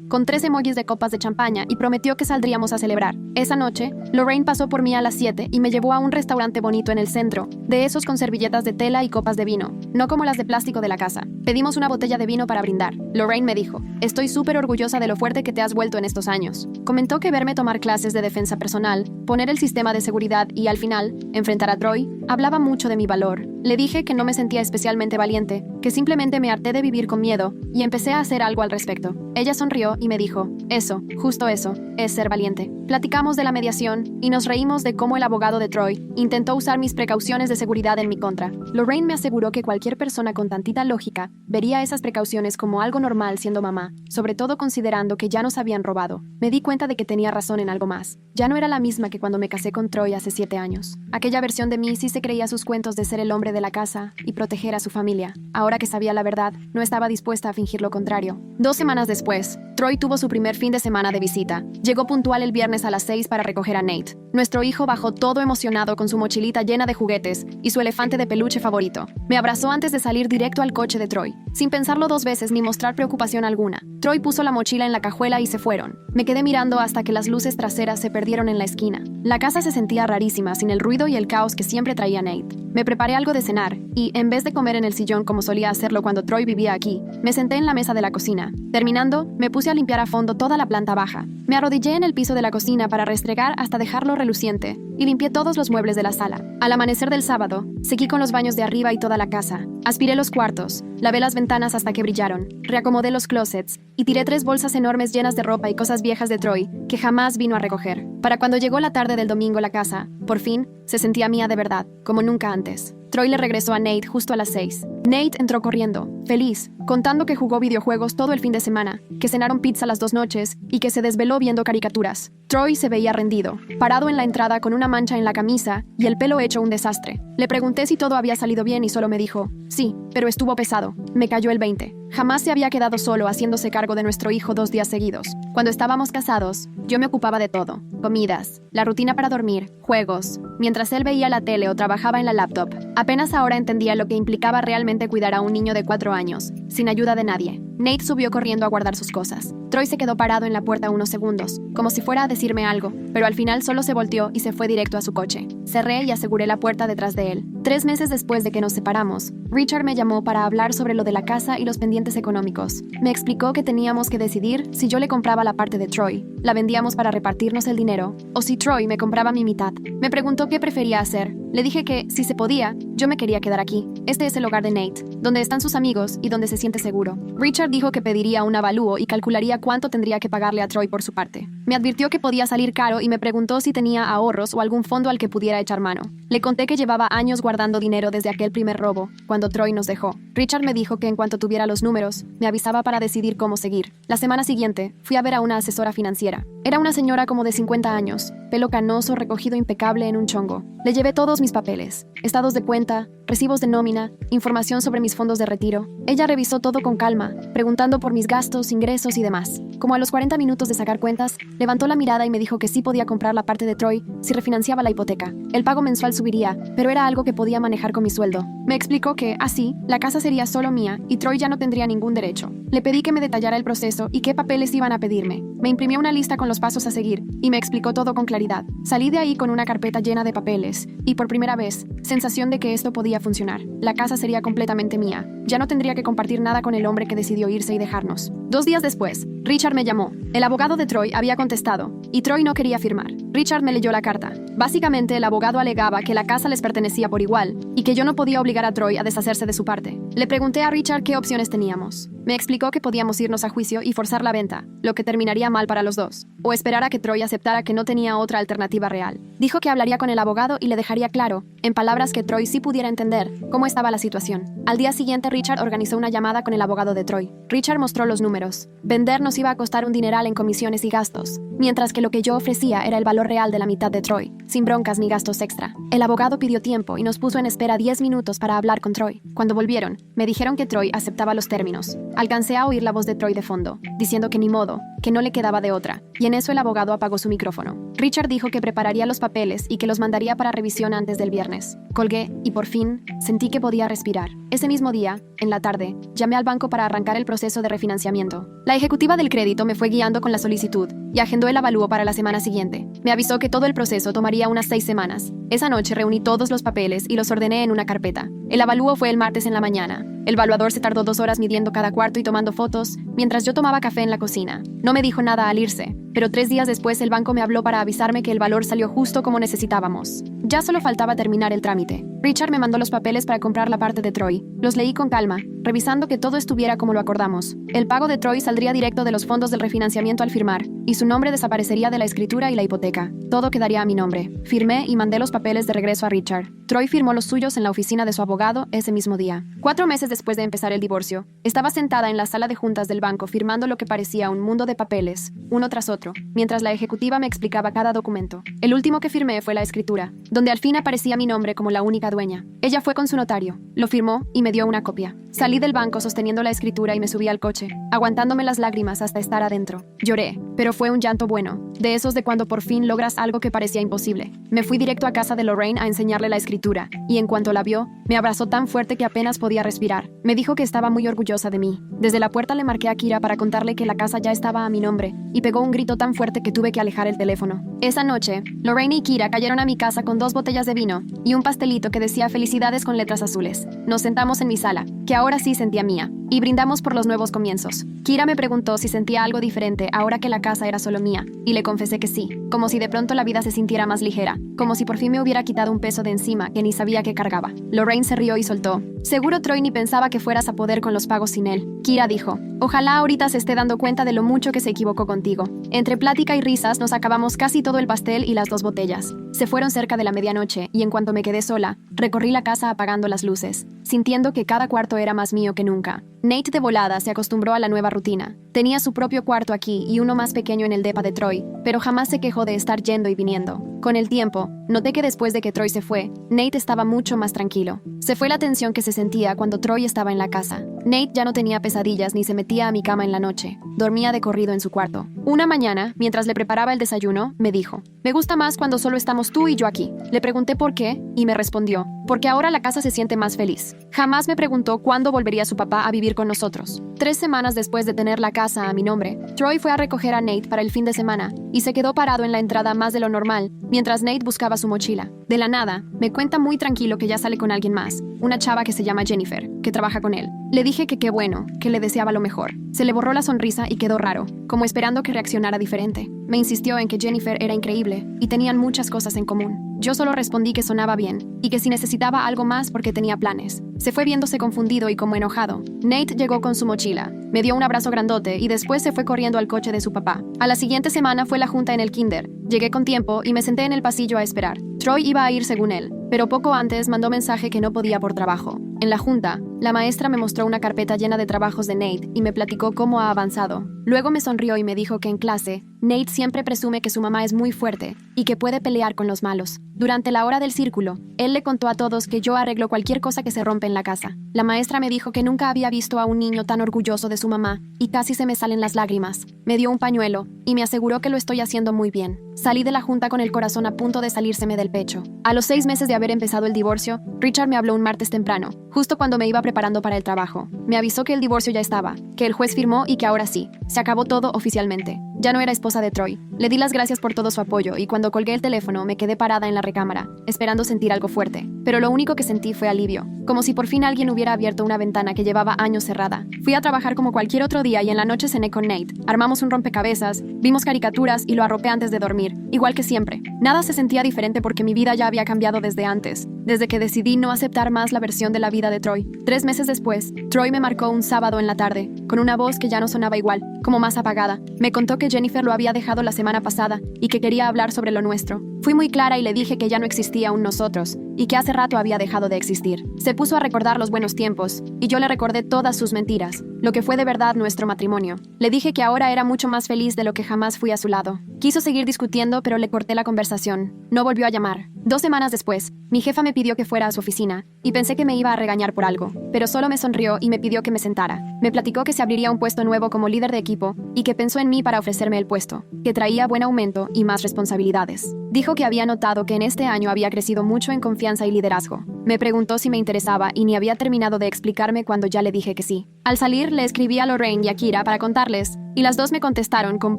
con 3 emojis de copas de champaña y prometió que saldríamos a celebrar. Esa noche, Lorraine pasó por mí a las 7 y me llevó a un restaurante bonito en el centro, de esos con servilletas de tela y copas de vino, no como las de plástico de la casa. Pedimos una botella de vino para brindar. Lorraine me dijo, estoy súper orgullosa de lo fuerte que te has vuelto en estos años. Comentó que verme tomar clases de defensa personal, poner el sistema de seguridad y, al final, enfrentar a Troy, hablaba mucho de mi valor. Le dije que no me sentía especialmente valiente, que simplemente me harté de vivir con miedo y empecé a hacer algo al respecto. Ella sonrió y me dijo, eso, justo eso, es ser valiente. Platicamos de la mediación y nos reímos de cómo el abogado de Troy intentó usar mis precauciones de seguridad en mi contra. Lorraine me aseguró que cualquier persona con tantita lógica vería esas precauciones como algo normal siendo mamá, sobre todo considerando que ya nos habían robado. Me di cuenta de que tenía razón en algo más. Ya no era la misma que cuando me casé con Troy hace 7 años. Aquella versión de mí sí se creía sus cuentos de ser el hombre de la casa y proteger a su familia. Ahora que sabía la verdad, no estaba dispuesta a fingir lo contrario. 2 semanas después, Troy tuvo su primer fin de semana de visita. Llegó puntual el viernes a las 6 para recoger a Nate. Nuestro hijo bajó todo emocionado con su mochilita llena de juguetes y su elefante de peluche favorito. Me abrazó antes de salir directo al coche de Troy, sin pensarlo 2 veces ni mostrar preocupación alguna. Troy puso la mochila en la cajuela y se fueron. Me quedé mirando hasta que las luces traseras se perdieron en la esquina. La casa se sentía rarísima, sin el ruido y el caos que siempre traía Nate. Me preparé algo de cenar y, en vez de comer en el sillón como solía hacerlo cuando Troy vivía aquí, me senté en la mesa de la cocina. Terminando, me puse a limpiar a fondo toda la planta baja. Me arrodillé en el piso de la cocina para restregar hasta dejarlo reluciente y limpié todos los muebles de la sala. Al amanecer del sábado, seguí con los baños de arriba y toda la casa. Aspiré los cuartos, lavé las ventanas hasta que brillaron, reacomodé los closets y tiré 3 bolsas enormes llenas de ropa y cosas viejas de Troy que jamás vino a recoger. Para cuando llegó la tarde del domingo la casa, por fin, se sentía mía de verdad, como nunca antes. Troy le regresó a Nate justo a las 6. Nate entró corriendo, feliz, contando que jugó videojuegos todo el fin de semana, que cenaron pizza las 2 noches y que se desveló viendo caricaturas. Troy se veía rendido, parado en la entrada con una mancha en la camisa y el pelo hecho un desastre. Le pregunté si todo había salido bien y solo me dijo, sí, pero estuvo pesado. Me cayó el 20. Jamás se había quedado solo haciéndose cargo de nuestro hijo 2 días seguidos. Cuando estábamos casados, yo me ocupaba de todo. Comidas, la rutina para dormir, juegos, mientras él veía la tele o trabajaba en la laptop. Apenas ahora entendía lo que implicaba realmente cuidar a un niño de 4 años, sin ayuda de nadie. Nate subió corriendo a guardar sus cosas. Troy se quedó parado en la puerta unos segundos, como si fuera a decirme algo, pero al final solo se volteó y se fue directo a su coche. Cerré y aseguré la puerta detrás de él. 3 meses después de que nos separamos, Richard me llamó para hablar sobre lo de la casa y los pendientes económicos. Me explicó que teníamos que decidir si yo le compraba la parte de Troy, la vendíamos para repartirnos el dinero, o si Troy me compraba mi mitad. Me preguntó qué prefería hacer. Le dije que, si se podía, yo me quería quedar aquí. Este es el hogar de Nate, donde están sus amigos y donde se siente seguro. Richard dijo que pediría un avalúo y calcularía cuánto tendría que pagarle a Troy por su parte. Me advirtió que podía salir caro y me preguntó si tenía ahorros o algún fondo al que pudiera echar mano. Le conté que llevaba años guardando dinero desde aquel primer robo, cuando Troy nos dejó. Richard me dijo que en cuanto tuviera los números, me avisaba para decidir cómo seguir. La semana siguiente, fui a ver a una asesora financiera. Era una señora como de 50 años, pelo canoso recogido impecable en un chongo. Le llevé todos mis papeles, estados de cuenta, recibos de nómina, información sobre mis fondos de retiro. Ella revisó todo con calma, preguntando por mis gastos, ingresos y demás. Como a los 40 minutos de sacar cuentas, levantó la mirada y me dijo que sí podía comprar la parte de Troy si refinanciaba la hipoteca. El pago mensual subiría, pero era algo que podía manejar con mi sueldo. Me explicó que, así, la casa sería solo mía y Troy ya no tendría ningún derecho. Le pedí que me detallara el proceso y qué papeles iban a pedirme. Me imprimió una lista con los pasos a seguir y me explicó todo con claridad. Salí de ahí con una carpeta llena de papeles y, por primera vez, sensación de que esto podía funcionar. La casa sería completamente mía. Ya no tendría que compartir nada con el hombre que decidió irse y dejarnos. 2 días después, Richard me llamó. El abogado de Troy había contestado y Troy no quería firmar. Richard me leyó la carta. Básicamente, el abogado alegaba que la casa les pertenecía por igual y que yo no podía obligar a Troy a deshacerse de su parte. Le pregunté a Richard qué opciones teníamos. Me explicó que podíamos irnos a juicio y forzar la venta, lo que terminaría mal para los dos, o esperar a que Troy aceptara que no tenía otra alternativa real. Dijo que hablaría con el abogado y le dejaría claro, en palabras que Troy sí pudiera entender, cómo estaba la situación. Al día siguiente, Richard organizó una llamada con el abogado de Troy. Richard mostró los números. Vender nos iba a costar un dineral en comisiones y gastos, mientras que lo que yo ofrecía era el valor real de la mitad de Troy, sin broncas ni gastos extra. El abogado pidió tiempo y nos puso en espera 10 minutos para hablar con Troy. Cuando volvieron, me dijeron que Troy aceptaba los términos. Alcancé a oír la voz de Troy de fondo, diciendo que ni modo, que no le quedaba de otra, y en eso el abogado apagó su micrófono. Richard dijo que prepararía los papeles y que los mandaría para revisión antes del viernes. Colgué y por fin sentí que podía respirar. Ese mismo día, en la tarde, llamé al banco para arrancar el proceso de refinanciamiento. La ejecutiva del crédito me fue guiando con la solicitud y agendó el avalúo para la semana siguiente. Me avisó que todo el proceso tomaría unas 6 semanas. Esa noche reuní todos los papeles y los ordené en una carpeta. El avalúo fue el martes en la mañana. El evaluador se tardó 2 horas midiendo cada cuarto y tomando fotos, mientras yo tomaba café en la cocina. No me dijo nada al irse, pero 3 días después el banco me habló para avisarme que el valor salió justo como necesitábamos. Ya solo faltaba terminar el trámite. Richard me mandó los papeles para comprar la parte de Troy. Los leí con calma, revisando que todo estuviera como lo acordamos. El pago de Troy saldría directo de los fondos del refinanciamiento al firmar, y su nombre desaparecería de la escritura y la hipoteca. Todo quedaría a mi nombre. Firmé y mandé los papeles de regreso a Richard. Troy firmó los suyos en la oficina de su abogado ese mismo día. 4 meses después de empezar el divorcio, estaba sentada en la sala de juntas del banco firmando lo que parecía un mundo de papeles, uno tras otro, mientras la ejecutiva me explicaba cada documento. El último que firmé fue la escritura, donde al fin aparecía mi nombre como la única dueña. Ella fue con su notario, lo firmó y me dio una copia. Salí del banco sosteniendo la escritura y me subí al coche, aguantándome las lágrimas hasta estar adentro. Lloré, pero fue un llanto bueno, de esos de cuando por fin logras algo que parecía imposible. Me fui directo a casa de Lorraine a enseñarle la escritura, y en cuanto la vio, me abrazó tan fuerte que apenas podía respirar. Me dijo que estaba muy orgullosa de mí. Desde la puerta le marqué a Kira para contarle que la casa ya estaba a mi nombre, y pegó un grito tan fuerte que tuve que alejar el teléfono. Esa noche, Lorraine y Kira cayeron a mi casa con 2 botellas de vino y un pastelito que decía felicidades con letras azules. Nos sentamos en mi sala, que ahora sí sentía mía, y brindamos por los nuevos comienzos. Kira me preguntó si sentía algo diferente ahora que la casa era solo mía, y le confesé que sí, como si de pronto la vida se sintiera más ligera, como si por fin me hubiera quitado un peso de encima que ni sabía que cargaba. Lorraine se rió y soltó: seguro Troy ni pensaba que fueras a poder con los pagos sin él. Kira dijo: ojalá ahorita se esté dando cuenta de lo mucho que se equivocó contigo. Entre plática y risas nos acabamos casi todo el pastel y las 2 botellas. Se fueron cerca de la medianoche y en cuanto me quedé sola, recorrí la casa apagando las luces, sintiendo que cada cuarto era más mío que nunca. Nate de volada se acostumbró a la nueva rutina. Tenía su propio cuarto aquí y uno más pequeño en el depa de Troy, pero jamás se quejó de estar yendo y viniendo. Con el tiempo, noté que después de que Troy se fue, Nate estaba mucho más tranquilo. Se fue la tensión que se sentía cuando Troy estaba en la casa. Nate ya no tenía pesadillas ni se metía a mi cama en la noche. Dormía de corrido en su cuarto. Una mañana, mientras le preparaba el desayuno, me dijo: me gusta más cuando solo estamos tú y yo aquí. Le pregunté por qué y me respondió: porque ahora la casa se siente más feliz. Jamás me preguntó cuándo volvería su papá a vivir con nosotros. 3 semanas después de tener la casa a mi nombre, Troy fue a recoger a Nate para el fin de semana y se quedó parado en la entrada más de lo normal, mientras Nate buscaba su mochila. De la nada, me cuenta muy tranquilo que ya sale con alguien más, una chava que se llama Jennifer, que trabaja con él. Le dije que qué bueno, que le deseaba lo mejor. Se le borró la sonrisa y quedó raro, como esperando que reaccionara diferente. Me insistió en que Jennifer era increíble y tenían muchas cosas en común. Yo solo respondí que sonaba bien y que si necesitaba algo más porque tenía planes. Se fue viéndose confundido y como enojado. Nate llegó con su mochila, me dio un abrazo grandote y después se fue corriendo al coche de su papá. A la siguiente semana fue la junta en el kinder. Llegué con tiempo y me senté en el pasillo a esperar. Troy iba a ir según él, pero poco antes mandó mensaje que no podía por trabajo. En la junta, la maestra me mostró una carpeta llena de trabajos de Nate y me platicó cómo ha avanzado. Luego me sonrió y me dijo que en clase, Nate siempre presume que su mamá es muy fuerte y que puede pelear con los malos. Durante la hora del círculo, él le contó a todos que yo arreglo cualquier cosa que se rompe en la casa. La maestra me dijo que nunca había visto a un niño tan orgulloso de su mamá y casi se me salen las lágrimas. Me dio un pañuelo y me aseguró que lo estoy haciendo muy bien. Salí de la junta con el corazón a punto de salírseme del pecho. A los 6 meses de haber empezado el divorcio, Richard me habló un martes temprano, justo cuando me iba preparando para el trabajo. Me avisó que el divorcio ya estaba, que el juez firmó y que ahora sí, se acabó todo oficialmente. Ya no era esposa de Troy. Le di las gracias por todo su apoyo y cuando colgué el teléfono me quedé parada en la recámara, esperando sentir algo fuerte. Pero lo único que sentí fue alivio, como si por fin alguien hubiera abierto una ventana que llevaba años cerrada. Fui a trabajar como cualquier otro día y en la noche cené con Nate. Armamos un rompecabezas, vimos caricaturas y lo arropé antes de dormir, igual que siempre. Nada se sentía diferente porque mi vida ya había cambiado desde antes. desde que decidí no aceptar más la versión de la vida de Troy. 3 meses después, Troy me marcó un sábado en la tarde, con una voz que ya no sonaba igual, como más apagada. Me contó que Jennifer lo había dejado la semana pasada y que quería hablar sobre lo nuestro. Fui muy clara y le dije que ya no existía un nosotros y que hace rato había dejado de existir. Se puso a recordar los buenos tiempos y yo le recordé todas sus mentiras, lo que fue de verdad nuestro matrimonio. Le dije que ahora era mucho más feliz de lo que jamás fui a su lado. Quiso seguir discutiendo, pero le corté la conversación. No volvió a llamar. 2 semanas después, mi jefa me pidió que fuera a su oficina y pensé que me iba a regañar por algo, pero solo me sonrió y me pidió que me sentara. Me platicó que se abriría un puesto nuevo como líder de equipo y que pensó en mí para ofrecerme el puesto, que traía buen aumento y más responsabilidades. Dijo que había notado que en este año había crecido mucho en confianza y liderazgo. Me preguntó si me interesaba y ni había terminado de explicarme cuando ya le dije que sí. Al salir, le escribí a Lorraine y a Kira para contarles, y las dos me contestaron con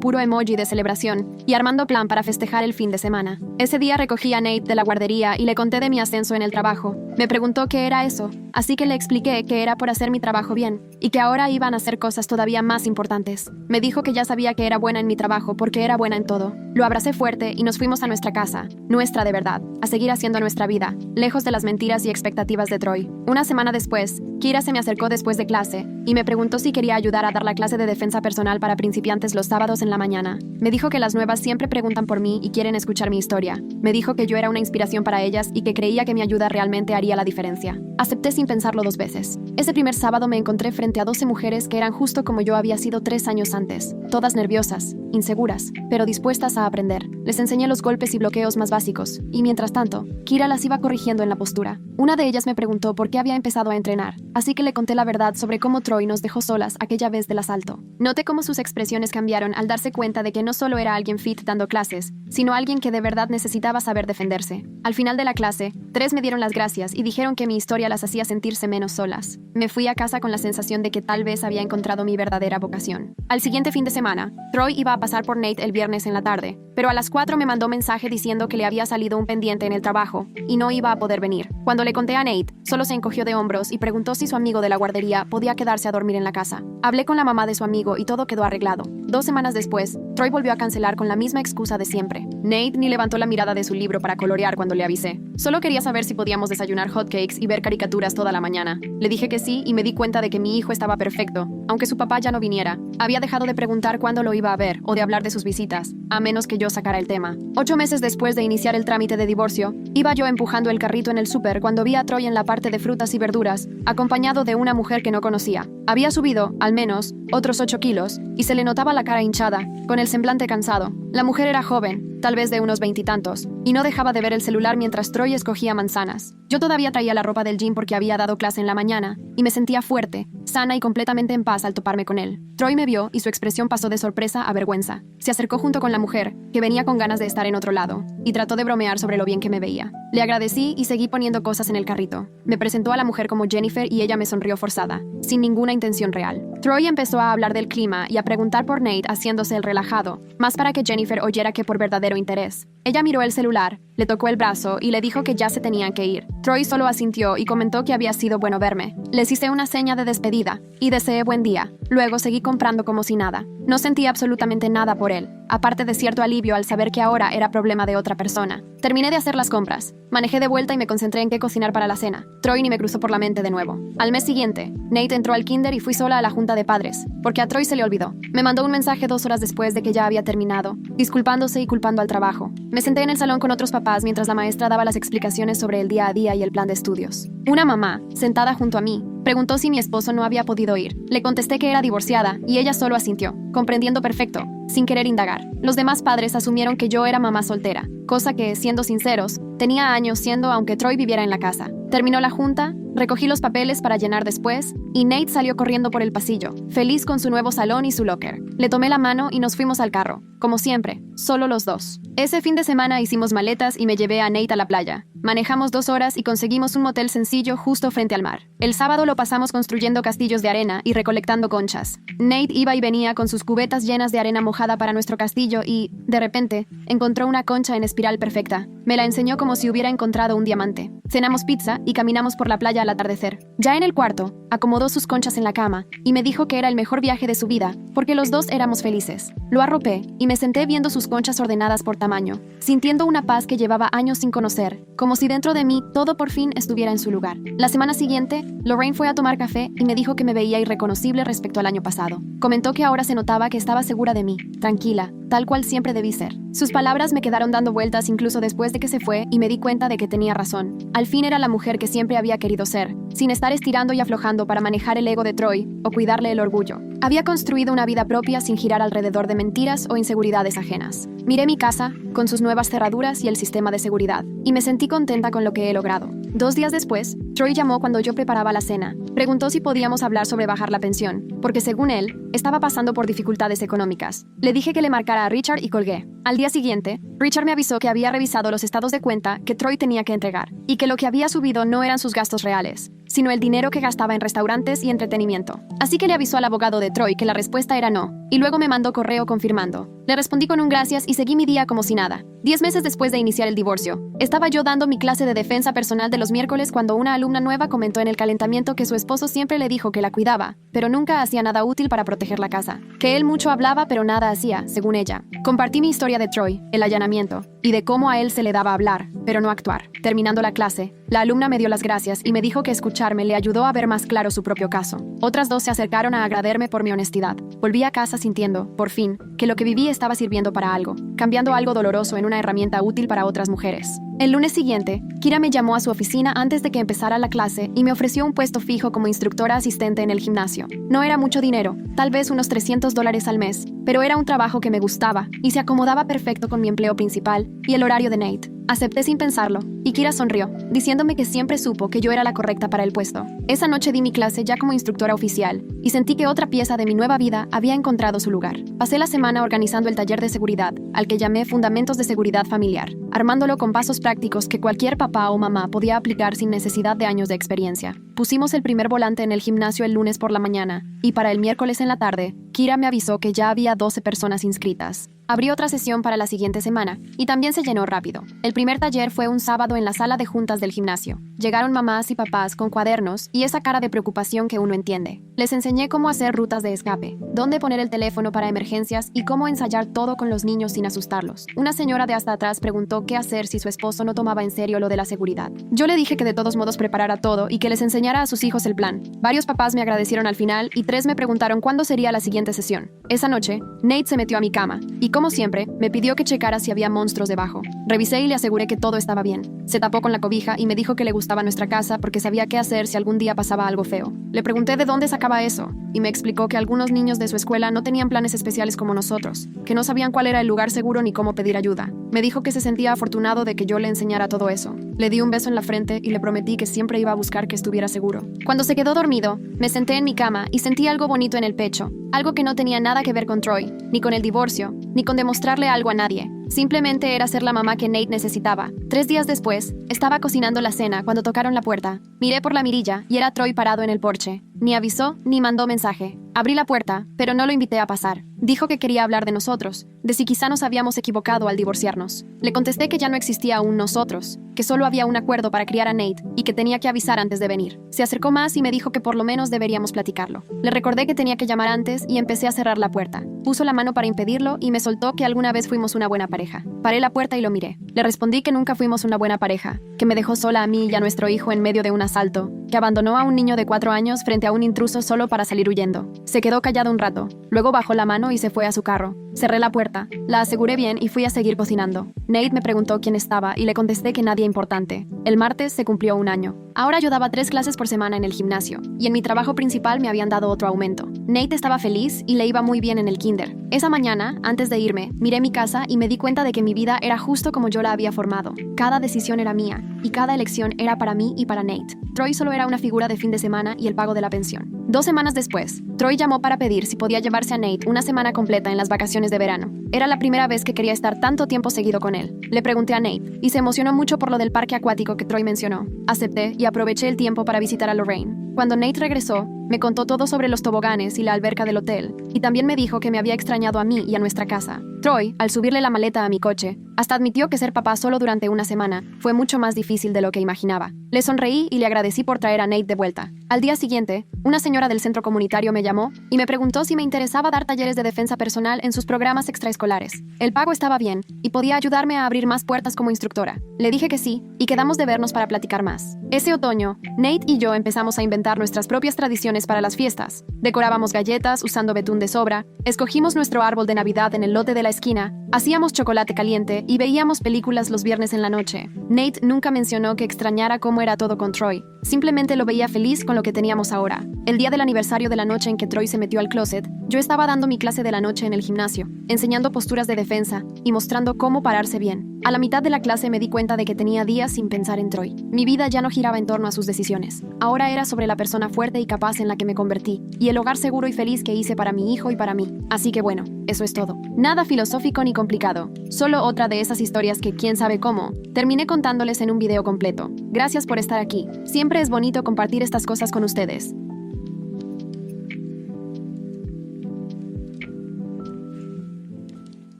puro emoji de celebración y armando plan para festejar el fin de semana. Ese día recogí a Nate de la guardería y le conté de mi ascenso en el trabajo. Me preguntó qué era eso, así que le expliqué que era por hacer mi trabajo bien y que ahora iban a hacer cosas todavía más importantes. Me dijo que ya sabía que era buena en mi trabajo porque era buena en todo. Lo abracé fuerte y nos fuimos a nuestra casa, nuestra de verdad, a seguir haciendo nuestra vida, lejos de las mentiras y expectativas de Troy. Una semana después, Kira se me acercó después de clase y me preguntó si quería ayudar a dar la clase de defensa personal para principiantes los sábados en la mañana. Me dijo que las nuevas siempre preguntan por mí y quieren escuchar mi historia. Me dijo que yo era una inspiración para ellas y que creía que mi ayuda realmente haría la diferencia. Acepté sin pensarlo 2 veces. Ese primer sábado me encontré frente a 12 mujeres que eran justo como yo había sido 3 años antes, todas nerviosas, inseguras, pero dispuestas a aprender. Les enseñé los golpes y bloqueos más básicos, y mientras tanto, Kira las iba corrigiendo en la postura. Una de ellas me preguntó por qué había empezado a entrenar, así que le conté la verdad sobre cómo Troy nos dejó solas aquella vez del asalto. Noté cómo sus expresiones cambiaron al darse cuenta de que no solo era alguien fit dando clases, sino alguien que de verdad necesitaba saber defenderse. Al final de la clase, 3 me dieron las gracias y dijeron que mi historia las hacía sentirse menos solas. Me fui a casa con la sensación de que tal vez había encontrado mi verdadera vocación. Al siguiente fin de semana, Troy iba a pasar por Nate el viernes en la tarde, pero a las 4 me mandó mensaje diciendo que le había salido un pendiente en el trabajo y no iba a poder venir. Cuando le conté a Nate, solo se encogió de hombros y preguntó si su amigo de la guardería podía quedarse a dormir en la casa. Hablé con la mamá de su amigo y todo quedó arreglado. 2 semanas después, Troy volvió a cancelar con la misma excusa de siempre. Nate ni levantó la mirada de su libro para colorear cuando le avisé. Solo quería saber si podíamos desayunar hotcakes y ver caricaturas toda la mañana. Le dije que sí y me di cuenta de que mi hijo estaba perfecto, aunque su papá ya no viniera. Había dejado de preguntar cuándo lo iba a ver o de hablar de sus visitas, a menos que yo sacara el tema. 8 meses después de iniciar el trámite de divorcio, iba yo empujando el carrito en el súper cuando vi a Troy en la parte de frutas y verduras, acompañado de una mujer que no conocía. Había subido, al menos, otros 8 kilos, y se le notaba la cara hinchada, con el semblante cansado. La mujer era joven, tal vez de unos 20 y tantos, y no dejaba de ver el celular mientras Troy escogía manzanas. Yo todavía traía la ropa del gym porque había dado clase en la mañana, y me sentía fuerte, sana y completamente en paz al toparme con él. Troy me vio y su expresión pasó de sorpresa a vergüenza. Se acercó junto con la mujer, que venía con ganas de estar en otro lado, y trató de bromear sobre lo bien que me veía. Le agradecí y seguí poniendo cosas en el carrito. Me presentó a la mujer como Jennifer y ella me sonrió forzada, sin ninguna intención real. Troy empezó a hablar del clima y a preguntar por Nate haciéndose el relajado, más para que Jennifer oyera que por verdadero interés. Ella miró el celular, le tocó el brazo y le dijo que ya se tenían que ir. Troy solo asintió y comentó que había sido bueno verme. Les hice una seña de despedida y deseé buen día. Luego seguí comprando como si nada. No sentí absolutamente nada por él, aparte de cierto alivio al saber que ahora era problema de otra persona. Terminé de hacer las compras. Manejé de vuelta y me concentré en qué cocinar para la cena. Troy ni me cruzó por la mente de nuevo. Al mes siguiente, Nate entró al kinder y fui sola a la junta de padres, porque a Troy se le olvidó. Me mandó un mensaje 2 horas después de que ya había terminado, disculpándose y culpando al trabajo. Me senté en el salón con otros papás mientras la maestra daba las explicaciones sobre el día a día y el plan de estudios. Una mamá, sentada junto a mí, preguntó si mi esposo no había podido ir. Le contesté que era divorciada y ella solo asintió, comprendiendo perfecto, sin querer indagar. Los demás padres asumieron que yo era mamá soltera, cosa que, siendo sinceros, tenía años siendo aunque Troy viviera en la casa. Terminó la junta, recogí los papeles para llenar después, y Nate salió corriendo por el pasillo, feliz con su nuevo salón y su locker. Le tomé la mano y nos fuimos al carro, como siempre, solo los dos. Ese fin de semana hicimos maletas y me llevé a Nate a la playa. Manejamos 2 horas y conseguimos un motel sencillo justo frente al mar. El sábado lo pasamos construyendo castillos de arena y recolectando conchas. Nate iba y venía con sus cubetas llenas de arena mojada para nuestro castillo y, de repente, encontró una concha en espiral perfecta. Me la enseñó como si hubiera encontrado un diamante. Cenamos pizza y caminamos por la playa al atardecer. Ya en el cuarto, acomodó sus conchas en la cama y me dijo que era el mejor viaje de su vida porque los dos éramos felices. Lo arropé y me senté viendo sus conchas ordenadas por tamaño, sintiendo una paz que llevaba años sin conocer, como como si dentro de mí todo por fin estuviera en su lugar. La semana siguiente, Lorraine fue a tomar café y me dijo que me veía irreconocible respecto al año pasado. Comentó que ahora se notaba que estaba segura de mí, tranquila, tal cual siempre debí ser. Sus palabras me quedaron dando vueltas incluso después de que se fue y me di cuenta de que tenía razón. Al fin era la mujer que siempre había querido ser, sin estar estirando y aflojando para manejar el ego de Troy o cuidarle el orgullo. Había construido una vida propia sin girar alrededor de mentiras o inseguridades ajenas. Miré mi casa, con sus nuevas cerraduras y el sistema de seguridad, y me sentí contenta con lo que he logrado. 2 días después, Troy llamó cuando yo preparaba la cena. Preguntó si podíamos hablar sobre bajar la pensión, porque según él, estaba pasando por dificultades económicas. Le dije que le marcara a Richard y colgué. Al día siguiente, Richard me avisó que había revisado los estados de cuenta que Troy tenía que entregar, y que lo que había subido no eran sus gastos reales, sino el dinero que gastaba en restaurantes y entretenimiento. Así que le avisó al abogado de Troy que la respuesta era no, y luego me mandó correo confirmando. Le respondí con un gracias y seguí mi día como si nada. 10 meses después de iniciar el divorcio, estaba yo dando mi clase de defensa personal de los miércoles cuando una alumna nueva comentó en el calentamiento que su esposo siempre le dijo que la cuidaba, pero nunca hacía nada útil para proteger la casa. Que él mucho hablaba pero nada hacía, según ella. Compartí mi historia de Troy, el allanamiento, y de cómo a él se le daba hablar, pero no actuar. Terminando la clase, la alumna me dio las gracias y me dijo que escucharme le ayudó a ver más claro su propio caso. Otras 2 se acercaron a agradecerme por mi honestidad. Volví a casa sintiendo, por fin, que lo que viví estaba sirviendo para algo, cambiando algo doloroso en una herramienta útil para otras mujeres. El lunes siguiente, Kira me llamó a su oficina antes de que empezara la clase y me ofreció un puesto fijo como instructora asistente en el gimnasio. No era mucho dinero, tal vez unos $300 al mes, pero era un trabajo que me gustaba y se acomodaba perfecto con mi empleo principal y el horario de Nate. Acepté sin pensarlo, y Kira sonrió, diciéndome que siempre supo que yo era la correcta para el puesto. Esa noche di mi clase ya como instructora oficial, y sentí que otra pieza de mi nueva vida había encontrado su lugar. Pasé la semana organizando el taller de seguridad, al que llamé Fundamentos de Seguridad Familiar, armándolo con pasos prácticos que cualquier papá o mamá podía aplicar sin necesidad de años de experiencia. Pusimos el primer volante en el gimnasio el lunes por la mañana, y para el miércoles en la tarde, Kira me avisó que ya había 12 personas inscritas. Abrí otra sesión para la siguiente semana, y también se llenó rápido. El primer taller fue un sábado en la sala de juntas del gimnasio. Llegaron mamás y papás con cuadernos y esa cara de preocupación que uno entiende. Les enseñé cómo hacer rutas de escape, dónde poner el teléfono para emergencias y cómo ensayar todo con los niños sin asustarlos. Una señora de hasta atrás preguntó qué hacer si su esposo no tomaba en serio lo de la seguridad. Yo le dije que de todos modos preparara todo y que les enseñara a sus hijos el plan. Varios papás me agradecieron al final y 3 me preguntaron cuándo sería la siguiente sesión. Esa noche, Nate se metió a mi cama y, como siempre, me pidió que checara si había monstruos debajo. Revisé y le aseguré que todo estaba bien. Se tapó con la cobija y me dijo que le gustaba nuestra casa porque sabía qué hacer si algún día pasaba algo feo. Le pregunté de dónde sacaba eso y me explicó que algunos niños de su escuela no tenían planes especiales como nosotros, que no sabían cuál era el lugar seguro ni cómo pedir ayuda. Me dijo que se sentía afortunado de que yo le enseñara todo eso. Le di un beso en la frente y le prometí que siempre iba a buscar que estuviera seguro. Cuando se quedó dormido, me senté en mi cama y sentí algo bonito en el pecho, algo que no tenía nada que ver con Troy, ni con el divorcio, ni con demostrarle algo a nadie. Simplemente era ser la mamá que Nate necesitaba. 3 días después, estaba cocinando la cena cuando tocaron la puerta. Miré por la mirilla y era Troy parado en el porche. Ni avisó ni mandó mensaje. Abrí la puerta, pero no lo invité a pasar. Dijo que quería hablar de nosotros, de si quizá nos habíamos equivocado al divorciarnos. Le contesté que ya no existía un nosotros, que solo había un acuerdo para criar a Nate y que tenía que avisar antes de venir. Se acercó más y me dijo que por lo menos deberíamos platicarlo. Le recordé que tenía que llamar antes y empecé a cerrar la puerta. Puso la mano para impedirlo y me soltó que alguna vez fuimos una buena pareja. Paré la puerta y lo miré. Le respondí que nunca fuimos una buena pareja, que me dejó sola a mí y a nuestro hijo en medio de un asalto, que abandonó a un niño de 4 años frente a un intruso solo para salir huyendo. Se quedó callado un rato, luego bajó la mano y se fue a su carro. Cerré la puerta, la aseguré bien y fui a seguir cocinando. Nate me preguntó quién estaba y le contesté que nadie importante. El martes se cumplió 1 año. Ahora yo daba 3 clases por semana en el gimnasio, y en mi trabajo principal me habían dado otro aumento. Nate estaba feliz y le iba muy bien en el kinder. Esa mañana, antes de irme, miré mi casa y me di cuenta de que mi vida era justo como yo la había formado. Cada decisión era mía, y cada elección era para mí y para Nate. Troy solo era una figura de fin de semana y el pago de la pensión. 2 semanas después, Troy llamó para pedir si podía llevarse a Nate una semana completa en las vacaciones de verano. Era la primera vez que quería estar tanto tiempo seguido con él. Le pregunté a Nate, y se emocionó mucho por lo del parque acuático que Troy mencionó. Acepté y aproveché el tiempo para visitar a Lorraine. Cuando Nate regresó, Me contó todo sobre los toboganes y la alberca del hotel, y también me dijo que me había extrañado a mí y a nuestra casa. Troy, al subirle la maleta a mi coche, hasta admitió que ser papá solo durante una semana fue mucho más difícil de lo que imaginaba. Le sonreí y le agradecí por traer a Nate de vuelta. Al día siguiente, una señora del centro comunitario me llamó y me preguntó si me interesaba dar talleres de defensa personal en sus programas extraescolares. El pago estaba bien y podía ayudarme a abrir más puertas como instructora. Le dije que sí y quedamos de vernos para platicar más. Ese otoño, Nate y yo empezamos a inventar nuestras propias tradiciones para las fiestas. Decorábamos galletas usando betún de sobra, escogimos nuestro árbol de Navidad en el lote de la esquina, hacíamos chocolate caliente y veíamos películas los viernes en la noche. Nate nunca mencionó que extrañara cómo era todo con Troy. Simplemente lo veía feliz con lo que teníamos ahora. El día del aniversario de la noche en que Troy se metió al closet, yo estaba dando mi clase de la noche en el gimnasio, enseñando posturas de defensa y mostrando cómo pararse bien. A la mitad de la clase me di cuenta de que tenía días sin pensar en Troy. Mi vida ya no giraba en torno a sus decisiones. Ahora era sobre la persona fuerte y capaz en la que me convertí, y el hogar seguro y feliz que hice para mi hijo y para mí. Así que bueno, eso es todo. Nada filosófico ni complicado. Solo otra de esas historias que quién sabe cómo terminé contándoles en un video completo. Gracias por estar aquí. Siempre es bonito compartir estas cosas con ustedes.